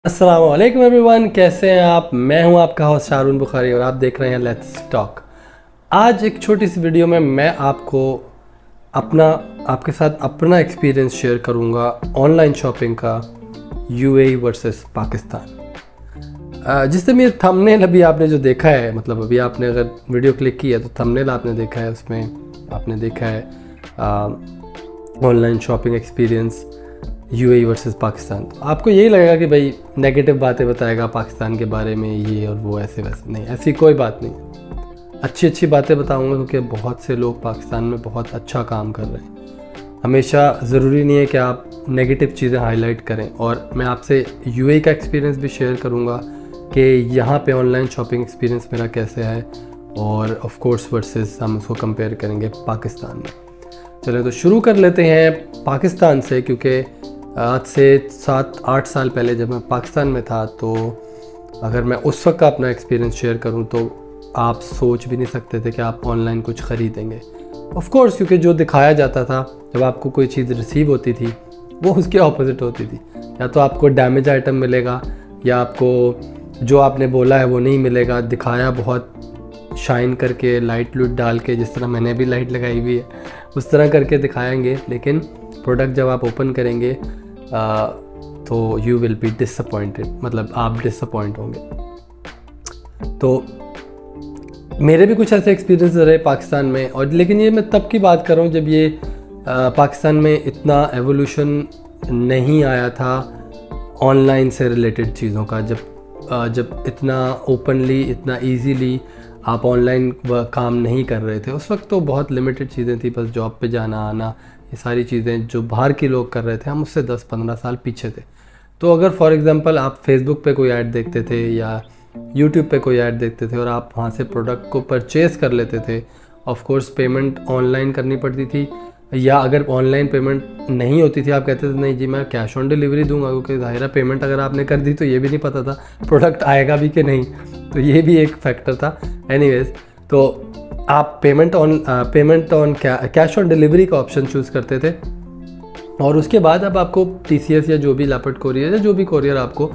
अस्सलाम वालेकुम एवरीवन, कैसे हैं आप। मैं हूं आपका होस्ट शारून बुखारी और आप देख रहे हैं लेट्स टॉक। आज एक छोटी सी वीडियो में मैं आपके साथ अपना एक्सपीरियंस शेयर करूंगा ऑनलाइन शॉपिंग का यूएई वर्सेस पाकिस्तान। जिस समय ये थंबनेल अभी आपने जो देखा है, मतलब अभी आपने अगर वीडियो क्लिक की है तो थंबनेल आपने देखा है, उसमें आपने देखा है online shopping experience UAE versus Pakistan. तो आपको यही लगेगा कि भाई नेगेटिव बातें बताएगा पाकिस्तान के बारे में, ये और वो, ऐसे वैसे। नहीं, ऐसी कोई बात नहीं। अच्छी बातें बताऊंगा क्योंकि बहुत से लोग पाकिस्तान में बहुत अच्छा काम कर रहे हैं। हमेशा ज़रूरी नहीं है कि आप नेगेटिव चीज़ें हाईलाइट करें। और मैं आपसे यूएई का एक्सपीरियंस भी शेयर करूँगा कि यहाँ पे ऑनलाइन शॉपिंग एक्सपीरियंस मेरा कैसे है, और ऑफ कोर्स वर्सेस हम उसको कंपेयर करेंगे पाकिस्तान में। चलिए तो शुरू कर लेते हैं पाकिस्तान से, क्योंकि आज से 7-8 साल पहले जब मैं पाकिस्तान में था, तो अगर मैं उस वक्त का अपना एक्सपीरियंस शेयर करूं तो आप सोच भी नहीं सकते थे कि आप ऑनलाइन कुछ ख़रीदेंगे। ऑफ कोर्स, क्योंकि जो दिखाया जाता था जब आपको कोई चीज़ रिसीव होती थी वो उसके ऑपोजिट होती थी। या तो आपको डैमेज आइटम मिलेगा, या आपको जो आपने बोला है वो नहीं मिलेगा। दिखाया बहुत शाइन करके, लाइट लूट डाल के, जिस तरह मैंने भी लाइट लगाई हुई है उस तरह करके दिखाएंगे, लेकिन प्रोडक्ट जब आप ओपन करेंगे तो यू विल बी डिसअपॉइंटेड, मतलब आप डिसअपॉइंट होंगे। तो मेरे भी कुछ ऐसे एक्सपीरियंस रहे पाकिस्तान में, और लेकिन ये मैं तब की बात कर रहा हूँ जब ये पाकिस्तान में इतना एवोल्यूशन नहीं आया था ऑनलाइन से रिलेटेड चीज़ों का। जब इतना ओपनली, इतना ईजीली आप ऑनलाइन काम नहीं कर रहे थे उस वक्त, तो बहुत लिमिटेड चीज़ें थी, बस जॉब पे जाना आना, ये सारी चीज़ें जो बाहर के लोग कर रहे थे, हम उससे 10-15 साल पीछे थे। तो अगर फॉर एग्ज़ाम्पल आप फेसबुक पे कोई ऐड देखते थे या यूट्यूब पे कोई ऐड देखते थे और आप वहाँ से प्रोडक्ट को परचेज़ कर लेते थे, ऑफ कोर्स पेमेंट ऑनलाइन करनी पड़ती थी, या अगर ऑनलाइन पेमेंट नहीं होती थी आप कहते थे नहीं जी मैं कैश ऑन डिलीवरी दूंगा, क्योंकि ज़ाहिर पेमेंट अगर आपने कर दी तो ये भी नहीं पता था प्रोडक्ट आएगा भी कि नहीं, तो ये भी एक फैक्टर था। एनीवेज, तो आप payment on cash on delivery का ऑप्शन चूज़ करते थे, और उसके बाद अब आपको टीसीएस या जो भी लापर्ट कोरियर या जो भी कोरियर आपको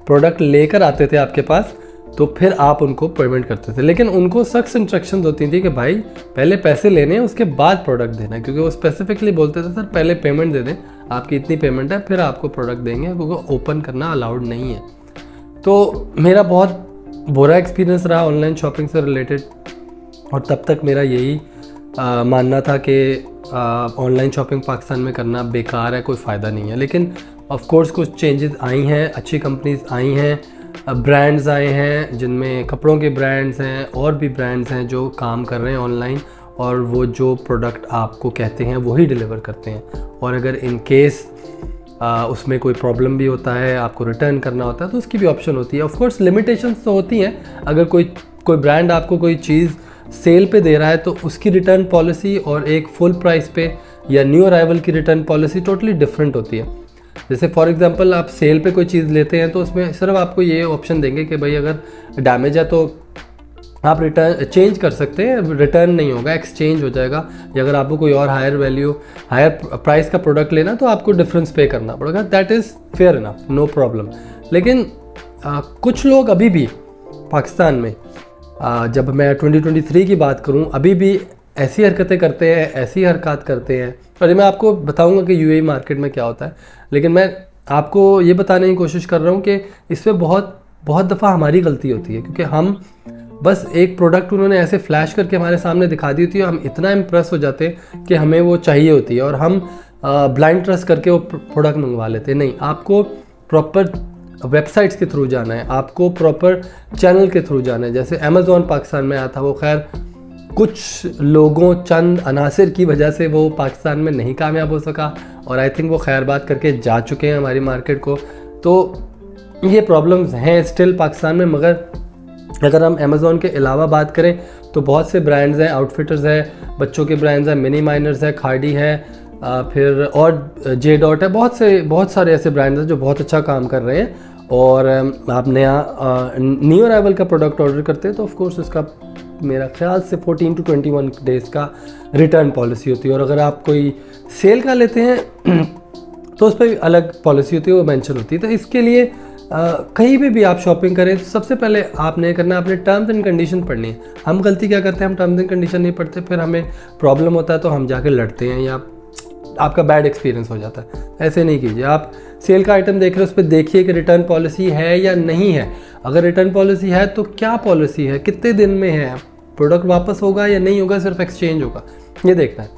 प्रोडक्ट लेकर आते थे आपके पास, तो फिर आप उनको पेमेंट करते थे। लेकिन उनको सख्त इंस्ट्रक्शंस होती थी कि भाई पहले पैसे लेने हैं, उसके बाद प्रोडक्ट देना है, क्योंकि वो स्पेसिफिकली बोलते थे सर पहले पेमेंट दे दें, आपकी इतनी पेमेंट है फिर आपको प्रोडक्ट देंगे, क्योंकि ओपन करना अलाउड नहीं है। तो मेरा बहुत बुरा एक्सपीरियंस रहा ऑनलाइन शॉपिंग से रिलेटेड, और तब तक मेरा यही मानना था कि ऑनलाइन शॉपिंग पाकिस्तान में करना बेकार है, कोई फ़ायदा नहीं है। लेकिन ऑफ कोर्स कुछ चेंजेस आई हैं, अच्छी कंपनीज आई हैं, ब्रांड्स आए हैं जिनमें कपड़ों के ब्रांड्स हैं और भी ब्रांड्स हैं जो काम कर रहे हैं ऑनलाइन, और वो जो प्रोडक्ट आपको कहते हैं वही डिलीवर करते हैं। और अगर इन केस उसमें कोई प्रॉब्लम भी होता है, आपको रिटर्न करना होता है, तो उसकी भी ऑप्शन होती है। ऑफ कोर्स लिमिटेशंस तो होती हैं, अगर कोई ब्रांड आपको कोई चीज़ सेल पे दे रहा है तो उसकी रिटर्न पॉलिसी और एक फुल प्राइस पे या न्यू अराइवल की रिटर्न पॉलिसी टोटली डिफरेंट होती है। जैसे फॉर एग्जांपल आप सेल पे कोई चीज़ लेते हैं तो उसमें सिर्फ आपको ये ऑप्शन देंगे कि भाई अगर डैमेज है तो आप रिटर्न चेंज कर सकते हैं, रिटर्न नहीं होगा, एक्सचेंज हो जाएगा। या अगर आपको कोई और हायर प्राइस का प्रोडक्ट लेना तो आपको डिफरेंस पे करना पड़ेगा, that is fair enough, no problem. लेकिन कुछ लोग अभी भी पाकिस्तान में, जब मैं 2023 की बात करूं, अभी भी ऐसी हरकतें करते हैं, ऐसी हरकत करते हैं। और मैं आपको बताऊंगा कि यूएई मार्केट में क्या होता है, लेकिन मैं आपको ये बताने की कोशिश कर रहा हूं कि इसमें बहुत दफ़ा हमारी गलती होती है, क्योंकि हम बस एक प्रोडक्ट उन्होंने ऐसे फ्लैश करके हमारे सामने दिखा दी होती है, हम इतना इम्प्रेस हो जाते हैं कि हमें वो चाहिए होती है, और हम ब्लाइंड ट्रस्ट करके वो प्रोडक्ट मंगवा लेते हैं। नहीं, आपको प्रॉपर वेबसाइट्स के थ्रू जाना है, आपको प्रॉपर चैनल के थ्रू जाना है। जैसे अमेज़ॉन पाकिस्तान में आया था, वो खैर कुछ लोगों, चंद अनासिर की वजह से वो पाकिस्तान में नहीं कामयाब हो सका, और आई थिंक वो खैर बात करके जा चुके हैं हमारी मार्केट को। तो ये प्रॉब्लम्स हैं स्टिल पाकिस्तान में। मगर अगर हम अमेज़ॉन के अलावा बात करें तो बहुत से ब्रांड्स हैं, आउटफिटर्स हैं, बच्चों के ब्रांड्स हैं, मिनी माइनर्स है, खाड़ी है, फिर और जे डॉट है, बहुत सारे ऐसे ब्रांड्स हैं जो बहुत अच्छा काम कर रहे हैं। और आप न्यू अराइवल का प्रोडक्ट ऑर्डर करते हैं तो ऑफ कोर्स उसका मेरा ख्याल से 14 to 21 डेज़ का रिटर्न पॉलिसी होती है। और अगर आप कोई सेल का लेते हैं तो उस पर अलग पॉलिसी होती है, वो मेंशन होती है। तो इसके लिए कहीं पे भी आप शॉपिंग करें तो सबसे पहले आपने करना, आपने टर्म्स एंड कंडीशन पढ़नी है। हम गलती क्या करते हैं, हम टर्म्स एंड कंडीशन नहीं पढ़ते, फिर हमें प्रॉब्लम होता है तो हम जाके लड़ते हैं या आपका बैड एक्सपीरियंस हो जाता है। ऐसे नहीं कीजिए। आप सेल का आइटम देख रहे हो, उस पर देखिए कि रिटर्न पॉलिसी है या नहीं है। अगर रिटर्न पॉलिसी है तो क्या पॉलिसी है, कितने दिन में है, प्रोडक्ट वापस होगा या नहीं होगा, सिर्फ एक्सचेंज होगा, ये देखना है।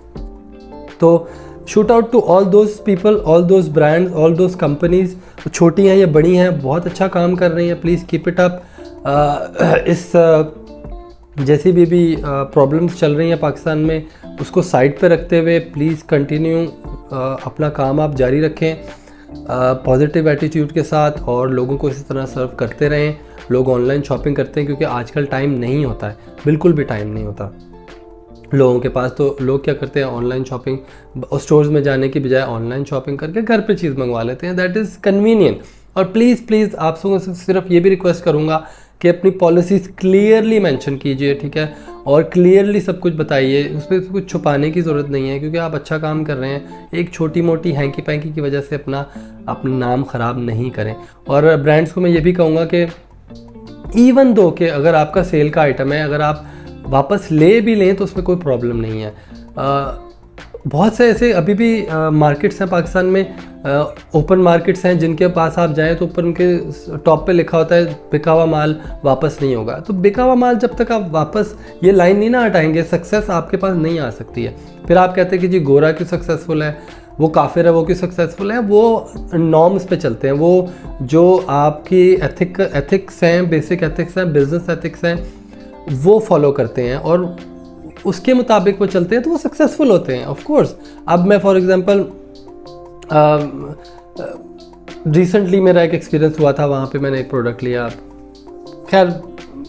तो shoot out to all those people, all those brands, all those companies, छोटी हैं या बड़ी हैं, बहुत अच्छा काम कर रही हैं, प्लीज़ कीप इट अप। इस जैसी भी प्रॉब्लम्स चल रही हैं पाकिस्तान में, उसको साइड पे रखते हुए प्लीज़ कंटिन्यू अपना काम आप जारी रखें पॉजिटिव एटीट्यूड के साथ, और लोगों को इसी तरह सर्व करते रहें। लोग ऑनलाइन शॉपिंग करते हैं क्योंकि आजकल टाइम नहीं होता है, बिल्कुल भी टाइम नहीं होता लोगों के पास। तो लोग क्या करते हैं, ऑनलाइन शॉपिंग, स्टोर्स में जाने की बजाय ऑनलाइन शॉपिंग करके घर पे चीज़ मंगवा लेते हैं। That is convenient. और प्लीज़ आप सबसे सिर्फ ये भी रिक्वेस्ट करूँगा कि अपनी पॉलिसीज़ क्लियरली मेंशन कीजिए, ठीक है, और क्लियरली सब कुछ बताइए। उस पर कुछ छुपाने की ज़रूरत नहीं है, क्योंकि आप अच्छा काम कर रहे हैं। एक छोटी मोटी हैंकी पैंकी की वजह से अपना नाम ख़राब नहीं करें। और ब्रांड्स को मैं ये भी कहूँगा कि इवन दो कि अगर आपका सेल का आइटम है, अगर आप वापस ले भी लें तो उसमें कोई प्रॉब्लम नहीं है। बहुत से ऐसे अभी भी मार्केट्स हैं पाकिस्तान में, ओपन मार्केट्स हैं, जिनके पास आप जाएं तो ऊपर उनके टॉप पे लिखा होता है बिका हुआ माल वापस नहीं होगा। तो बिका हुआ माल जब तक आप वापस ये लाइन नहीं ना हटाएंगे, सक्सेस आपके पास नहीं आ सकती है। फिर आप कहते हैं कि जी गोरा क्यों सक्सेसफुल है, वो काफिर है, वो क्यों सक्सेसफुल है। वो नॉर्म्स पे चलते हैं, वो जो आपकी एथिक्स हैं, बेसिक एथिक्स हैं, बिजनेस एथिक्स हैं, वो फॉलो करते हैं और उसके मुताबिक वो चलते हैं, तो वो सक्सेसफुल होते हैं। ऑफ कोर्स अब मैं फॉर एग्जांपल रिसेंटली मेरा एक एक्सपीरियंस हुआ था, वहाँ पे मैंने एक प्रोडक्ट लिया। खैर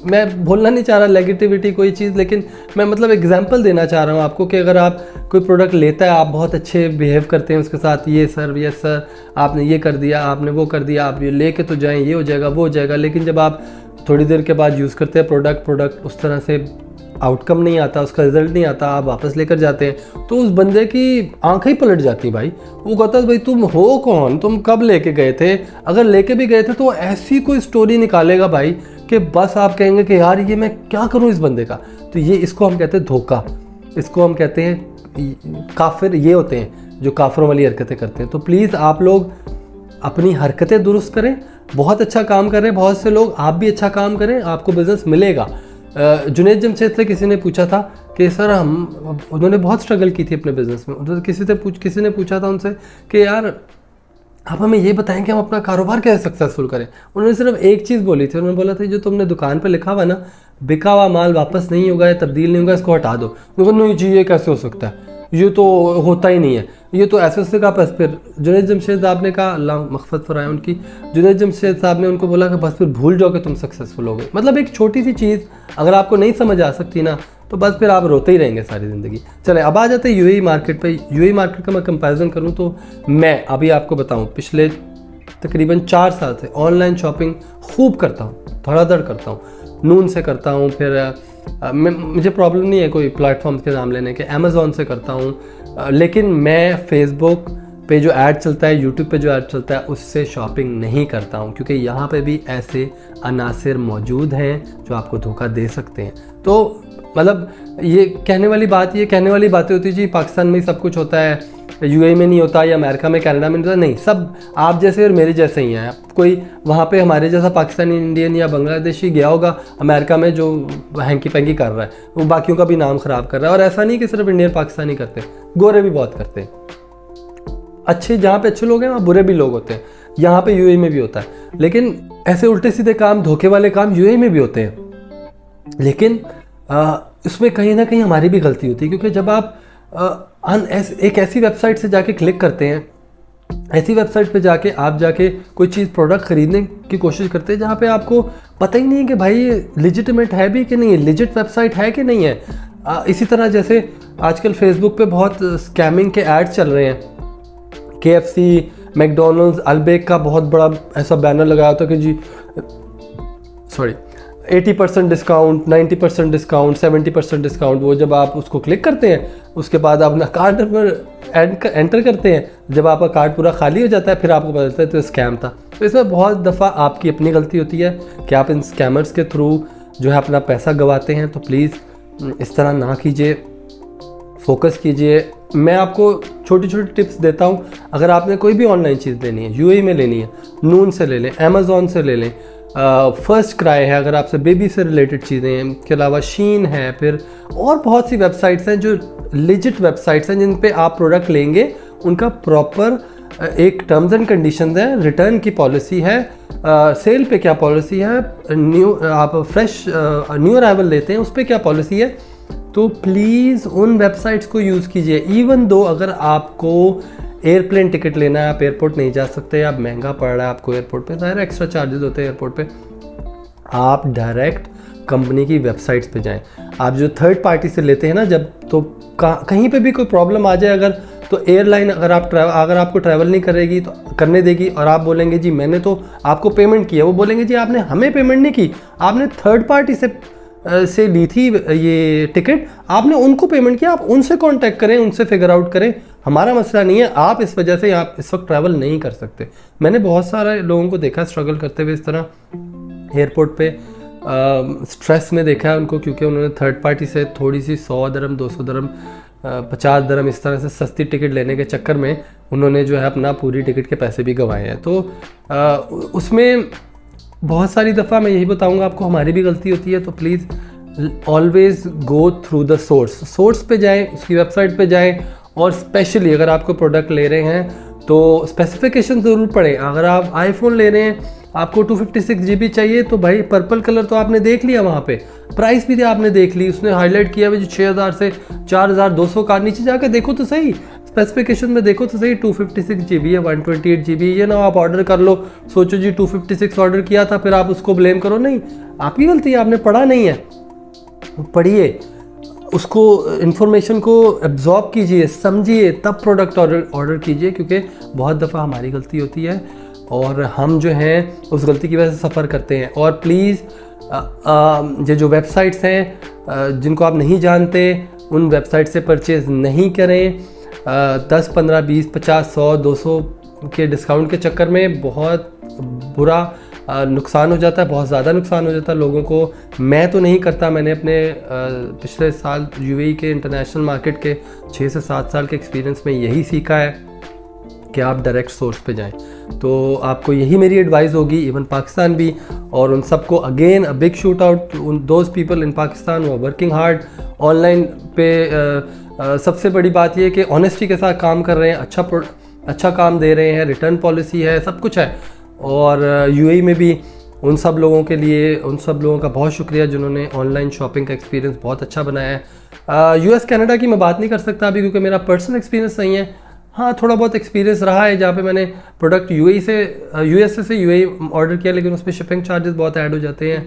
मैं बोलना नहीं चाह रहा नेगेटिविटी कोई चीज़, लेकिन मैं मतलब एग्जांपल देना चाह रहा हूँ आपको कि अगर आप कोई प्रोडक्ट लेता है, आप बहुत अच्छे बिहेव करते हैं उसके साथ, ये सर यस सर आपने ये कर दिया, आपने वो कर दिया, आप ये लेके तो जाएं, ये हो जाएगा वो हो जाएगा। लेकिन जब आप थोड़ी देर के बाद यूज़ करते हैं प्रोडक्ट उस तरह से आउटकम नहीं आता, उसका रिजल्ट नहीं आता, आप वापस लेकर जाते हैं, तो उस बंदे की आंखें ही पलट जाती भाई। वो कहता है भाई तुम हो कौन, तुम कब लेके गए थे, अगर लेके भी गए थे तो ऐसी कोई स्टोरी निकालेगा भाई कि बस आप कहेंगे कि यार ये मैं क्या करूं इस बंदे का। तो ये इसको हम कहते हैं धोखा, इसको हम कहते हैं काफिर। ये होते हैं जो काफिरों वाली हरकतें करते हैं। तो प्लीज़ आप लोग अपनी हरकतें दुरुस्त करें। बहुत अच्छा काम कर रहे हैं बहुत से लोग, आप भी अच्छा काम करें, आपको बिजनेस मिलेगा। जुनैद जमशेद से किसी ने पूछा था कि सर उन्होंने बहुत स्ट्रगल की थी अपने बिजनेस में। उन्होंने किसी ने पूछा था उनसे कि यार आप हमें ये बताएं कि हम अपना कारोबार कैसे सक्सेसफुल करें। उन्होंने सिर्फ एक चीज़ बोली थी, उन्होंने बोला था जो तुमने दुकान पे लिखा हुआ ना बिका हुआ माल वापस नहीं होगा या तब्दील नहीं होगा, इसको हटा दो। नहीं जी ये कैसे हो सकता है, ये तो होता ही नहीं है, ये तो ऐसे का। बस फिर जुनैद जमशेद साहब ने कहा, अल्लाह मग़फ़िरत फरमाए उनकी, जुनैद जमशेद साहब ने उनको बोला कि बस फिर भूल जाओ कि तुम सक्सेसफुल हो गए। मतलब एक छोटी सी चीज़ अगर आपको नहीं समझ आ सकती ना, तो बस फिर आप रोते ही रहेंगे सारी ज़िंदगी। चले अब आ जाते हैं यूएई मार्केट पे। यूएई मार्केट का मैं कंपैरिजन करूँ तो मैं अभी आपको बताऊँ, पिछले तकरीबन 4 साल से ऑनलाइन शॉपिंग खूब करता हूँ, धड़ाधड़ करता हूँ, नून से करता हूँ, फिर मुझे प्रॉब्लम नहीं है कोई प्लेटफॉर्म्स के नाम लेने के, अमेज़ॉन से करता हूँ। लेकिन मैं फेसबुक पे जो ऐड चलता है, यूट्यूब पे जो ऐड चलता है, उससे शॉपिंग नहीं करता हूँ, क्योंकि यहाँ पे भी ऐसे अनासिर मौजूद हैं जो आपको धोखा दे सकते हैं। तो मतलब ये कहने वाली बातें होती है जी पाकिस्तान में ही सब कुछ होता है, यूएई में नहीं होता, या अमेरिका में, कनाडा में नहीं होता। नहीं, सब आप जैसे और मेरे जैसे ही हैं। कोई वहाँ पे हमारे जैसा पाकिस्तानी, इंडियन या बांग्लादेशी गया होगा अमेरिका में जो हैंकी पैंकी कर रहा है, वो बाकियों का भी नाम ख़राब कर रहा है। और ऐसा नहीं कि सिर्फ इंडियन पाकिस्तानी करते हैं, गोरे भी बहुत करते हैं। अच्छे जहाँ पे अच्छे लोग हैं वहाँ बुरे भी लोग होते हैं, यहाँ पे यूएई में भी होता है। लेकिन ऐसे उल्टे सीधे काम, धोखे वाले काम यूएई में भी होते हैं। लेकिन इसमें कहीं ना कहीं हमारी भी गलती होती है, क्योंकि जब आप एक ऐसी वेबसाइट से जाके क्लिक करते हैं, ऐसी वेबसाइट पे जाके कोई चीज़ प्रोडक्ट ख़रीदने की कोशिश करते हैं जहाँ पे आपको पता ही नहीं है कि भाई ये लिजिटिमेट है भी कि नहीं है, लिजिट वेबसाइट है कि नहीं है। इसी तरह जैसे आजकल फेसबुक पे बहुत स्कैमिंग के एड्स चल रहे हैं। KFC, मैकडोनल्ड्स, अल्बेक का बहुत बड़ा ऐसा बैनर लगाया था कि जी 80% डिस्काउंट, 90% डिस्काउंट, 70% डिस्काउंट, वो जब आप उसको क्लिक करते हैं उसके बाद आप अपना कार्ड नंबर एंटर करते हैं, जब आपका कार्ड पूरा खाली हो जाता है फिर आपको पता चलता है तो स्कैम था। तो इसमें बहुत दफ़ा आपकी अपनी गलती होती है कि आप इन स्कैमर्स के थ्रू जो है अपना पैसा गंवाते हैं। तो प्लीज़ इस तरह ना कीजिए, फोकस कीजिए। मैं आपको छोटी छोटी टिप्स देता हूँ। अगर आपने कोई भी ऑनलाइन चीज़ लेनी है, यूएई में लेनी है, नून से ले लें, अमेज़ॉन से ले लें, फर्स्ट क्राई है अगर आपसे बेबी से रिलेटेड चीज़ें हैं, इसके अलावा शीन है, फिर और बहुत सी वेबसाइट्स हैं जो लेजिट वेबसाइट्स हैं जिन पे आप प्रोडक्ट लेंगे, उनका प्रॉपर एक टर्म्स एंड कंडीशंस है, रिटर्न की पॉलिसी है, सेल पे क्या पॉलिसी है, आप फ्रेश न्यू अराइवल लेते हैं उस पर क्या पॉलिसी है। तो प्लीज़ उन वेबसाइट्स को यूज़ कीजिए। इवन दो अगर आपको एयरप्लेन टिकट लेना है, आप एयरपोर्ट नहीं जा सकते, आप महंगा पड़ रहा है आपको एयरपोर्ट पे, ज़ाहिर एक्स्ट्रा चार्जेस होते हैं एयरपोर्ट पे, आप डायरेक्ट कंपनी की वेबसाइट्स पे जाएं। आप जो थर्ड पार्टी से लेते हैं ना जब, तो कहीं पे भी कोई प्रॉब्लम आ जाए अगर, तो एयरलाइन अगर आपको ट्रैवल नहीं करेगी तो करने देगी और आप बोलेंगे जी मैंने तो आपको पेमेंट किया, वो बोलेंगे जी आपने हमें पेमेंट नहीं की, आपने थर्ड पार्टी से ली थी ये टिकट, आपने उनको पेमेंट किया, आप उनसे कांटेक्ट करें, उनसे फिगर आउट करें, हमारा मसला नहीं है। आप इस वजह से आप इस वक्त ट्रैवल नहीं कर सकते। मैंने बहुत सारे लोगों को देखा स्ट्रगल करते हुए इस तरह एयरपोर्ट पे, स्ट्रेस में देखा है उनको, क्योंकि उन्होंने थर्ड पार्टी से थोड़ी सी 100 दरम, 200 दरम, 50 दरम इस तरह से सस्ती टिकट लेने के चक्कर में उन्होंने जो है अपना पूरी टिकट के पैसे भी गंवाए हैं। तो उसमें बहुत सारी दफ़ा मैं यही बताऊंगा आपको, हमारी भी गलती होती है। तो please always go through the source पे जाएं, उसकी वेबसाइट पे जाएं, और स्पेशली अगर आपको प्रोडक्ट ले रहे हैं तो स्पेसिफिकेशन ज़रूर पढ़ें। अगर आप आईफोन ले रहे हैं, आपको 256 GB चाहिए, तो भाई पर्पल कलर तो आपने देख लिया, वहाँ पे प्राइस भी आपने देख ली, उसने हाईलाइट किया हुआ जो 6000 से 4200 का, नीचे जाकर देखो तो सही, स्पेसिफिकेशन में देखो तो सही, 256 GB है, 128 GB, ये ना आप ऑर्डर कर लो, सोचो जी 256 ऑर्डर किया था, फिर आप उसको ब्लेम करो। नहीं, आपकी गलती है, आपने पढ़ा नहीं है। पढ़िए, उसको इन्फॉर्मेशन को एब्जॉर्ब कीजिए, समझिए, तब प्रोडक्ट ऑर्डर कीजिए, क्योंकि बहुत दफ़ा हमारी गलती होती है और हम जो हैं उस गलती की वजह से सफ़र करते हैं। और प्लीज़ ये जो वेबसाइट्स हैं जिनको आप नहीं जानते, उन वेबसाइट से परचेज़ नहीं करें। 10, 15, 20, 50, 100, 200 के डिस्काउंट के चक्कर में बहुत बुरा नुकसान हो जाता है, बहुत ज़्यादा नुकसान हो जाता है लोगों को। मैं तो नहीं करता, मैंने अपने पिछले साल यूएई के इंटरनेशनल मार्केट के 6 से 7 साल के एक्सपीरियंस में यही सीखा है कि आप डायरेक्ट सोर्स पे जाएं। तो आपको यही मेरी एडवाइस होगी, इवन पाकिस्तान भी, और उन सबको again a big shout out उन those people in Pakistan who are working hard online पे। सबसे बड़ी बात यह कि ऑनेस्टी के साथ काम कर रहे हैं, अच्छा काम दे रहे हैं, रिटर्न पॉलिसी है, सब कुछ है। और यूएई में भी उन सब लोगों के लिए, उन सब लोगों का बहुत शुक्रिया जिन्होंने ऑनलाइन शॉपिंग का एक्सपीरियंस बहुत अच्छा बनाया है। यूएस कनाडा की मैं बात नहीं कर सकता अभी, क्योंकि मेरा पर्सनल एक्सपीरियंस नहीं है। हाँ, थोड़ा बहुत एक्सपीरियंस रहा है जहाँ पे मैंने प्रोडक्ट यूएसए से यूएई ऑर्डर किया, लेकिन उसमें शिपिंग चार्जेस बहुत ऐड हो जाते हैं,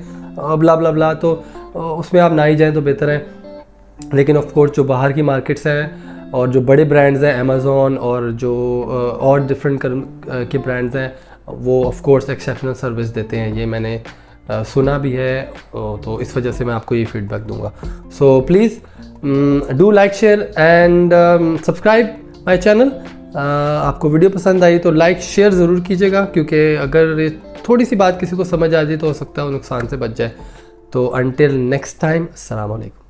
ब्ला ब्ला ब्ला, तो उसमें आप ना ही जाएँ तो बेहतर है। लेकिन ऑफ कोर्स जो बाहर की मार्केट्स हैं और जो बड़े ब्रांड्स हैं, अमेज़ॉन और जो और डिफरेंट के ब्रांड्स हैं, वो ऑफ कोर्स एक्सेप्शनल सर्विस देते हैं, ये मैंने सुना भी है। तो इस वजह से मैं आपको ये फीडबैक दूंगा। So please do like, share and subscribe my channel. आपको वीडियो पसंद आई तो लाइक शेयर ज़रूर कीजिएगा, क्योंकि अगर थोड़ी सी बात किसी को समझ आ जाए तो हो सकता है वो नुकसान से बच जाए। तो अंटिल नेक्स्ट टाइम, अस्सलाम वालेकुम।